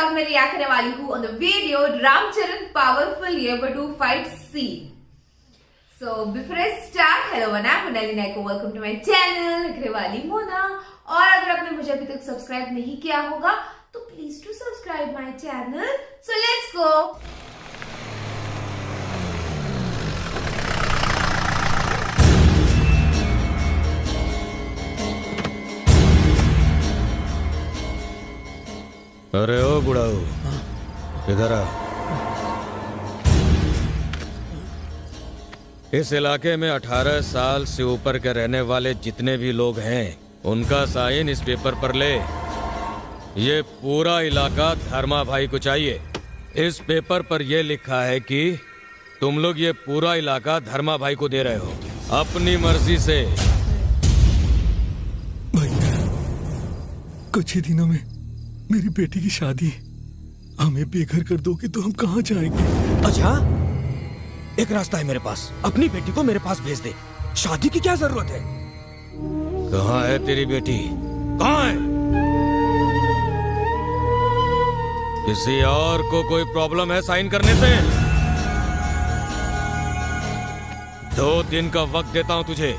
Vlog में react करने वाली हूँ on the video Ram Charan powerful year 2 fight scene. So before I start, hello वना Monali Naiko, welcome to my channel घरेवाली मोना। और अगर आपने मुझे अभी तक सब्सक्राइब नहीं किया होगा तो please to subscribe my channel. So let's go. अरे ओ बुढ़ाऊ, इधर आ। इस इलाके में 18 साल से ऊपर के रहने वाले जितने भी लोग हैं उनका साइन इस पेपर पर ले। ये पूरा इलाका धर्मा भाई को चाहिए। इस पेपर पर यह लिखा है कि तुम लोग ये पूरा इलाका धर्मा भाई को दे रहे हो अपनी मर्जी से। भैया, कुछ ही दिनों में मेरी बेटी की शादी है। हमें बेघर कर दोगे तो हम कहाँ जाएंगे? अच्छा, एक रास्ता है मेरे पास। अपनी बेटी को मेरे पास भेज दे। शादी की क्या जरूरत है? कहाँ है तेरी बेटी? कहाँ है? किसी और को कोई प्रॉब्लम है साइन करने से? 2 दिन का वक्त देता हूं तुझे।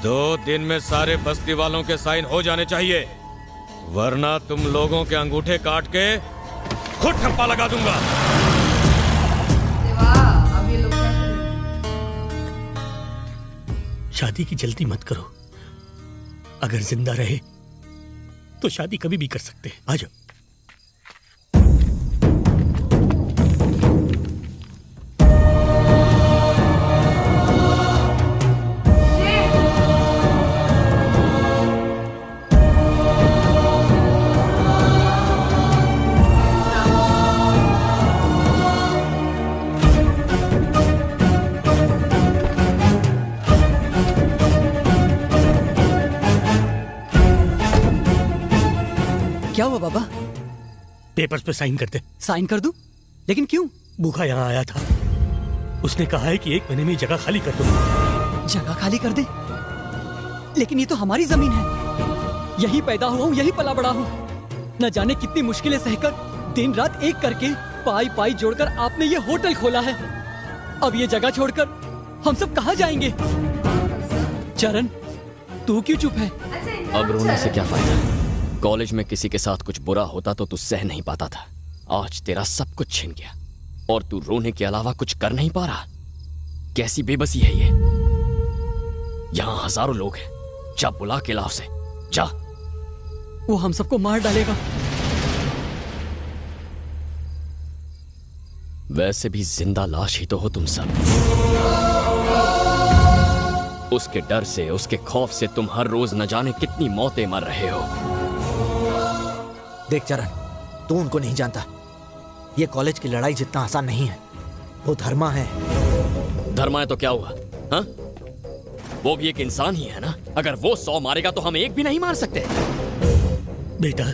2 दिन में सारे बस्ती वालों के साइन हो जाने चाहिए, वरना तुम लोगों के अंगूठे काट के खुद ठप्पा लगा दूंगा। अब ये लोग क्या करेंगे? शादी की जल्दी मत करो। अगर जिंदा रहे तो शादी कभी भी कर सकते हैं। आ जाओ। क्या हुआ बाबा? पेपर्स पे साइन कर दे। साइन कर दूं? लेकिन क्यों? भूखा यहाँ आया था, उसने कहा है कि 1 महीने में जगह खाली कर दो। जगह खाली कर दे? लेकिन ये तो हमारी जमीन है। यही पैदा हुआ हूँ, यही पला बड़ा हूँ। न जाने कितनी मुश्किलें सहकर दिन रात एक करके पाई पाई जोड़कर आपने ये होटल खोला है। अब ये जगह छोड़कर हम सब कहाँ जाएंगे? चरण, तू क्यों चुप है? अब रोने से क्या फायदा? कॉलेज में किसी के साथ कुछ बुरा होता तो तू सह नहीं पाता था। आज तेरा सब कुछ छिन गया और तू रोने के अलावा कुछ कर नहीं पा रहा। कैसी बेबसी है ये? यहाँ हजारों लोग हैं। जा बुला के लाओ उसे, जा। वो हम सबको मार डालेगा। वैसे भी जिंदा लाश ही तो हो तुम सब। उसके डर से, उसके खौफ से तुम हर रोज न जाने कितनी मौतें मर रहे हो। देख चरण, तू उनको नहीं जानता। ये कॉलेज की लड़ाई जितना आसान नहीं है। वो धर्मा है। धर्मा है तो क्या हुआ? हाँ? वो भी एक इंसान ही है ना। अगर वो 100 मारेगा तो हम एक भी नहीं मार सकते। बेटा,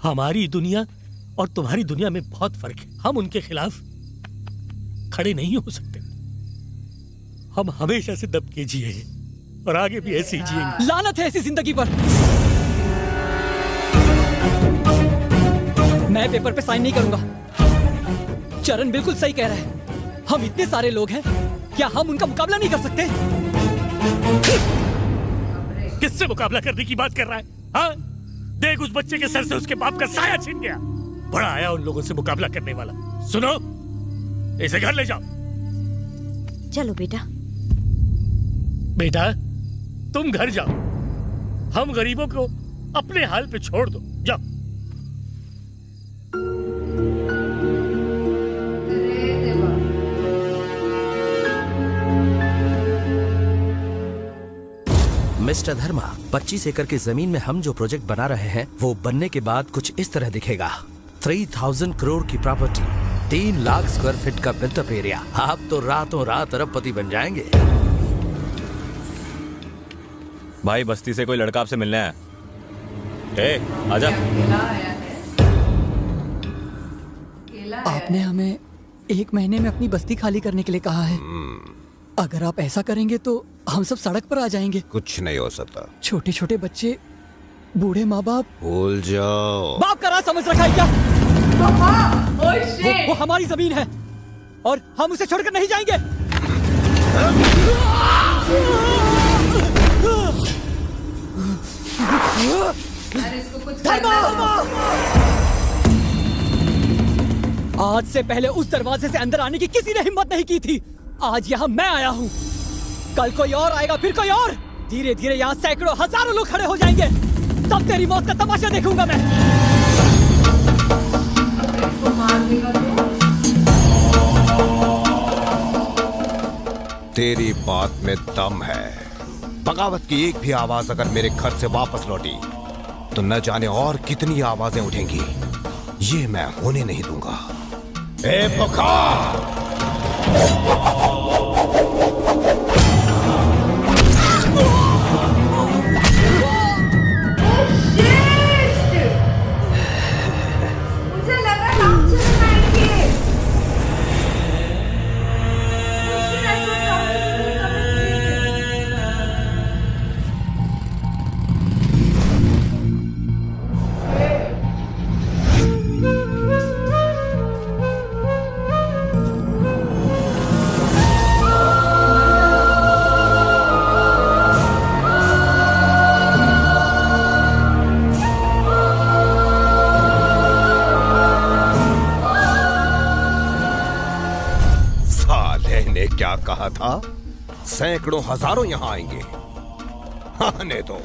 हमारी दुनिया और तुम्हारी दुनिया में बहुत फर्क है। हम उनके खिलाफ खड़े नहीं हो सकते। हम हमेशा से दब के जिए हैं और आगे भी ऐसे ही जिएंगे। लानत है ऐसी जिंदगी पर। मैं पेपर पे साइन नहीं करूंगा। चरण बिल्कुल सही कह रहा है। हम इतने सारे लोग हैं, क्या हम उनका मुकाबला नहीं कर सकते? किससे मुकाबला करने की बात कर रहा है? हाँ? देख, उस बच्चे के सर से उसके बाप का साया छिन गया। बड़ा आया उन लोगों से मुकाबला करने वाला। सुनो, इसे घर ले जाओ। चलो बेटा। बेटा, तुम घर जाओ। हम गरीबों को अपने हाल पे छोड़ दो। जाओ। मिस्टर धर्मा, 25 एकड़ की जमीन में हम जो प्रोजेक्ट बना रहे हैं वो बनने के बाद कुछ इस तरह दिखेगा। 3000 करोड़ की प्रॉपर्टी, 3 लाख स्क्वायर फीट का बिल्टअप एरिया। आप तो रातों रात अरबपति बन जाएंगे। भाई, बस्ती से कोई लड़का आपसे मिलने आया। आजा। आपने हमें 1 महीने में अपनी बस्ती खाली करने के लिए कहा है। अगर आप ऐसा करेंगे तो हम सब सड़क पर आ जाएंगे। कुछ नहीं हो सकता। छोटे छोटे बच्चे बूढ़े माँ बाप भूल जाओ। बाप का राज समझ रखा है क्या? Oh shit. वो हमारी जमीन है और हम उसे छोड़कर नहीं जाएंगे। यार इसको कुछ करना है। आज से पहले उस दरवाजे से अंदर आने की किसी ने हिम्मत नहीं की थी। आज यहाँ मैं आया हूँ, कल कोई और आएगा, फिर कोई और। धीरे धीरे यहाँ सैकड़ों हजारों लोग खड़े हो जाएंगे। तब तेरी मौत का तमाशा देखूंगा मैं। इसको मार देगा तो तेरी बात में दम है। बगावत की एक भी आवाज अगर मेरे घर से वापस लौटी तो न जाने और कितनी आवाजें उठेंगी। ये मैं होने नहीं दूंगा। ए बुखार! मुझे लगा रामचरण आएंगे। साले ने क्या कहा था? सैकड़ों हजारों यहां आएंगे। आने दो।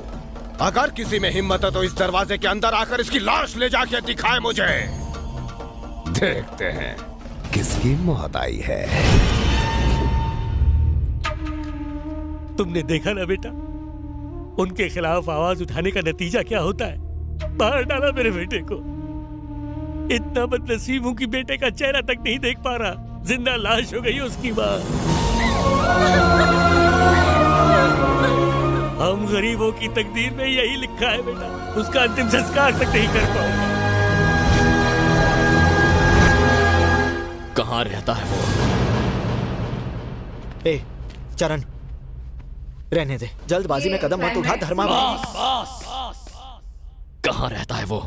अगर किसी में हिम्मत है तो इस दरवाजे के अंदर आकर इसकी लाश ले जाके दिखाए मुझे। देखते हैं किसकी मौत आई है। तुमने देखा ना बेटा, उनके खिलाफ आवाज उठाने का नतीजा क्या होता है। मार डाला मेरे बेटे को। इतना बदनसीब हूं कि बेटे का चेहरा तक नहीं देख पा रहा। जिंदा लाश हो गई उसकी माँ। हम गरीबों की तकदीर में यही लिखा है बेटा। उसका अंतिम संस्कार तक नहीं कर पाऊंगा। कहाँ रहता है वो? ए चरण, रहने दे। जल्दबाजी में कदम मत उठा धर्मा। कहाँ रहता है वो?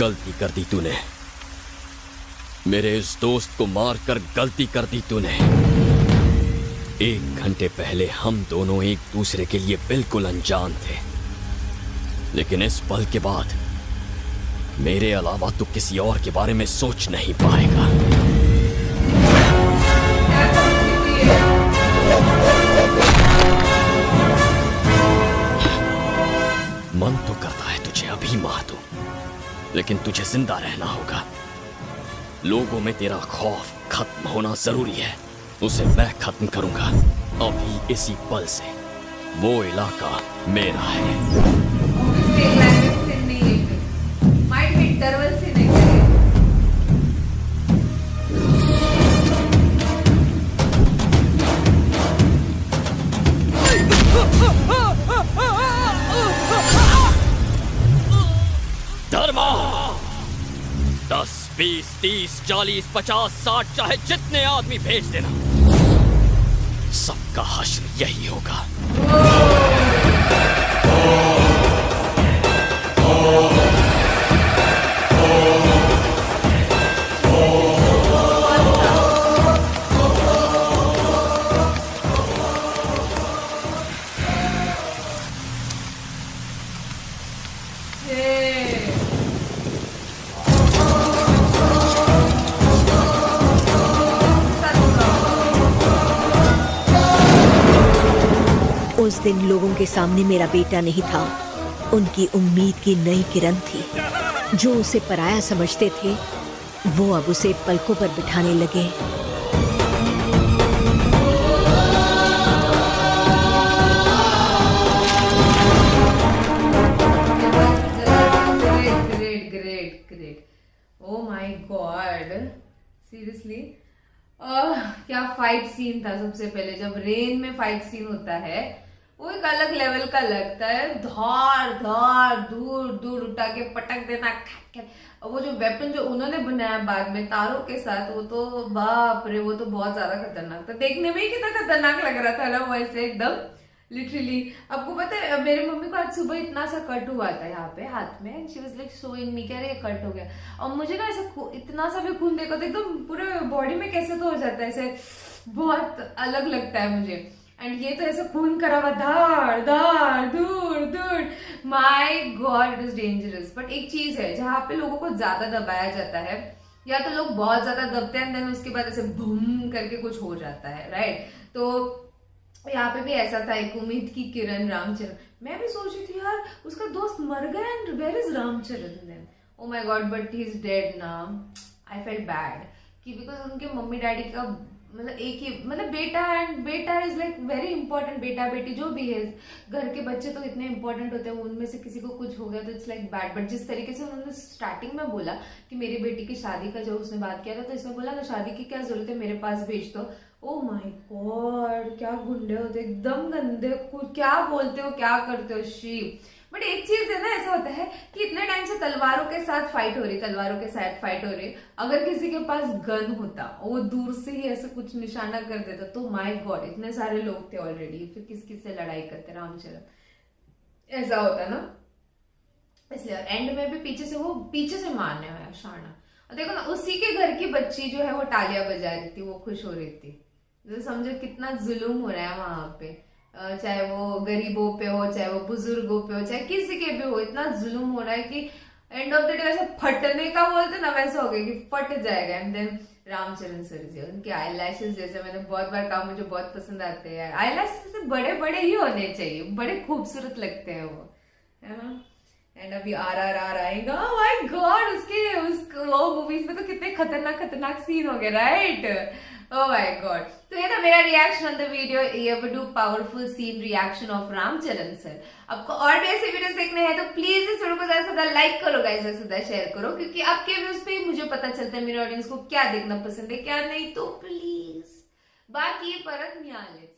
गलती कर दी तूने। मेरे इस दोस्त को मारकर गलती कर दी तूने। 1 घंटे पहले हम दोनों एक दूसरे के लिए बिल्कुल अनजान थे, लेकिन इस पल के बाद मेरे अलावा तू किसी और के बारे में सोच नहीं पाएगा। मन तो करता है तुझे अभी मार दूं, लेकिन तुझे जिंदा रहना होगा। लोगों में तेरा खौफ खत्म होना जरूरी है, उसे मैं खत्म करूंगा अभी इसी पल से। वो इलाका मेरा है। इंटरवल से नहीं करें। धर्मा 10, 20, 30, 40, 50, 60 चाहे जितने आदमी भेज देना, सबका हश्र यही होगा। उस दिन लोगों के सामने मेरा बेटा नहीं था, उनकी उम्मीद की नई किरण थी। जो उसे पराया समझते थे, वो अब उसे पलकों पर बिठाने लगे। Great. O my God, seriously क्या फाइट सीन था। सबसे पहले जब रेन में फाइट सीन होता है, वो एक अलग लेवल का लगता है। धार धार दूर दूर उठा के पटक देना, और वो जो वेपन जो उन्होंने बनाया बाद में तारों के साथ, वो तो बाप रे, वो तो बहुत ज्यादा खतरनाक था। देखने में ही कितना खतरनाक लग रहा था ना, वैसे एकदम लिटरली। आपको पता है मेरे मम्मी को आज सुबह इतना सा कट हुआ था यहाँ पे हाथ में, she was like showing me, कह रही है कट हो गया। और मुझे ना ऐसा इतना सा भी खून देखो तो एकदम पूरे बॉडी में कैसे तो हो जाता है, ऐसे बहुत अलग लगता है मुझे। एंड ये तो ऐसा खून करा हुआ, धार धार दूर दूर, my God, it is dangerous. But एक चीज है, जहाँ पे लोगों को ज्यादा दबाया जाता है, या तो लोग बहुत ज्यादा दबते हैं, देन उसके बाद ऐसे बूम करके कुछ हो जाता है, राइट। तो यहाँ पे भी ऐसा था, एक उम्मीद की किरण रामचरण। मैं भी सोच रही थी यार उसका दोस्त मर गया, and where is Ramcharan then? Oh my god, but he is dead now. I felt bad कि बिकॉज उनके मम्मी डैडी का मतलब एक ही मतलब बेटा, एंड बेटा इज लाइक वेरी इंपॉर्टेंट। बेटा बेटी जो भी है, घर के बच्चे तो इतने इंपॉर्टेंट होते हैं, उनमें से किसी को कुछ हो गया तो इट्स लाइक बैड। बट जिस तरीके से उन्होंने स्टार्टिंग में बोला कि मेरी बेटी की शादी का जो उसने बात किया था, तो इसमें बोला ना शादी की क्या जरूरत है, मेरे पास भेज दो। ओ माय गॉड, क्या गुंडे होते, एकदम गंदे, क्या बोलते हो, क्या करते हो, शी। बट एक चीज है ना, ऐसा होता है कि इतने टाइम से तलवारों के साथ फाइट हो रही, अगर किसी के पास गन होता और वो दूर से ही ऐसे कुछ निशाना कर देता, तो माय गॉड, इतने सारे लोग थे ऑलरेडी, फिर किस किस से लड़ाई करते रामचरण, ऐसा होता ना। इसलिए एंड में भी पीछे से मारने आया शाना। और देखो ना, उसी के घर की बच्ची जो है वो तालियां बजा रही थी, वो खुश हो रही थी। तो समझो कितना जुल्म हो रहा है वहां पे, चाहे वो गरीबों पे हो, चाहे वो बुजुर्गों पे हो, चाहे किसी के भी हो, इतना जुल्म हो रहा है कि एंड ऑफ द डे ऐसा फटने का बोलते ना, वैसा हो गया कि फट जाएगा। एंड देन रामचरण सर जी, उनके आई लैशेस, जैसे मैंने बहुत बार कहा, मुझे बहुत पसंद आते हैं। आई लैशेस बड़े बड़े ही होने चाहिए, बड़े खूबसूरत लगते हैं वो, है ना। एंड अभी RRR आएगा, ओह माय गॉड, उसके वो मूवीज में तो कितने खतरनाक सीन हो गए, राइट। Oh my God. तो ये था मेरा रिएक्शन ऑन द वीडियो, ये डू powerful scene reaction of Ramcharan sir. आपको और भी ऐसे वीडियोस देखने हैं तो प्लीज इस वीडियो को ज्यादा से ज्यादा लाइक करो गाइस, ज्यादा से ज्यादा शेयर करो, क्योंकि आपके व्यूज पे ही मुझे पता चलता है मेरे ऑडियंस को क्या देखना पसंद है क्या नहीं। तो प्लीज बाकी परत न्याले।